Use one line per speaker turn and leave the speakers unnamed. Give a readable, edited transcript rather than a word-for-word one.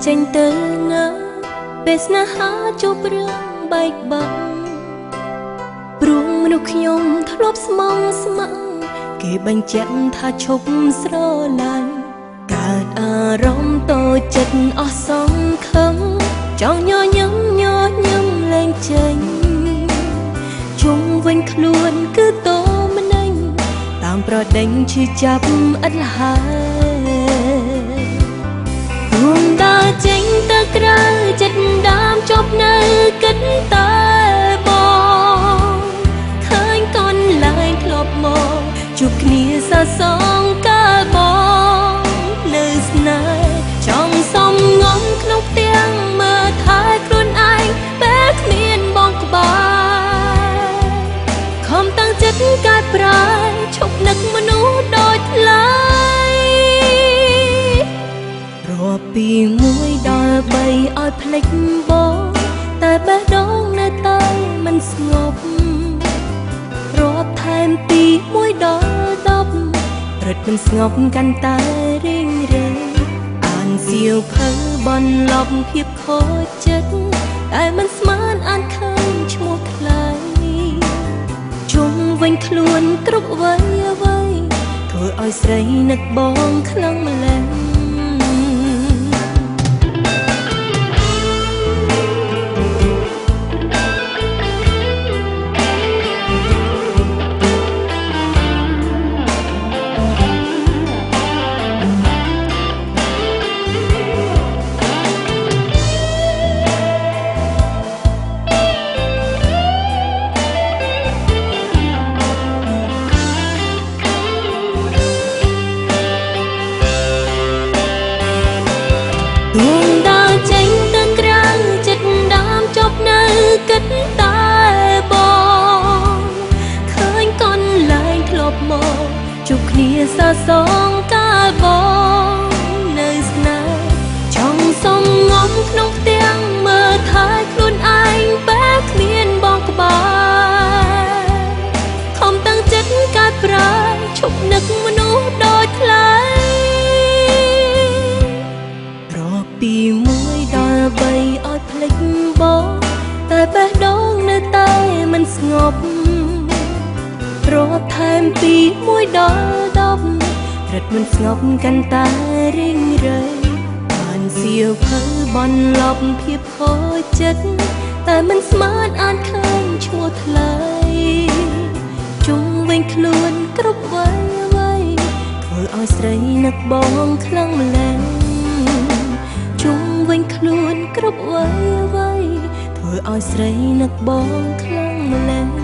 ចេញទៅណាពេលស្នេហាជួបរឿងបែកបាក់ព្រោះមនុស្សខ្ញុំធ្លាប់ស្មងស្ម័គ្រគេបញ្ជាក់ថាឈប់ស្រឡាញ់កើតអារម្មណ៍តូចចិត្តអស់សង្ឃឹមចង់ញញឹមលែងចេញជុំវិញខ្លួនគឺតោម្នេញតាមប្រដេញឈឺចាប់ឥតលហើយរួមដើរចេញទៅក្រៅចិត្តដើមជប់នៅគិតតែបងឃើញកូនឡើងធ្លាប់មកជួបគ្នាសសងកាលបងនៅស្នេហ៍ចង់សំងំក្នុងផ្ទាំងមើលថែខ្លួនឯងពេលគ្មានបងក្បែរខំតាំងចិត្តកែប្រែឈប់នឹកមនុស្សដូចថ្លៃរាប់ពី1ដល់3ឲ្យភ្លេចបងតែបេះដូងនៅតែមិនស្ងប់រាប់ថែមពី1ដល់10រត់មិនស្ងប់កាន់តែរីងរៃអានសៀវភៅបន្លប់ភាពខូចចិត្តតែមិនស្មានអានឃើញឈ្មោះថ្លៃជុំវិញខ្លួនគ្រប់អ្វីធ្វើឲ្យស្រីនឹកបងខ្លាំងម្ល៉េះរួមដើរចេញទៅក្រៅចិត្តដើមជប់នៅគិតតែបងឃើញកូនឡើងធ្លាប់មកជួបគ្នាសសងកាលបងនៅស្នេហ៍ចង់សំងំក្នុងផ្ទាំងមើលថែខ្លួនឯងពេលគ្មានបងក្បែរខំតាំងចិត្តកែប្រែឈប់នឹកមនុស្សដូចថ្លៃពី1ដល់3ឲ្យភ្លេចបងតែបេះដូងនៅតែមិនស្ងប់រាប់ថែមពី1ដល់10រត់មិនស្ងប់កាន់តែរីងរៃអានសៀវភៅបន្លប់ភាពខូចចិត្តតែមិនស្មានអានឃើញឈ្មោះថ្លៃជុំវិញខ្លួនគ្រប់អ្វីធ្វើឲ្យស្រីនឹកបងខ្លាំងម្ល៉េះជុំវិញខ្លួនគ្រប់អ្វីធ្វើឲ្យស្រីនឹកបងខ្លាំងម្ល៉េះ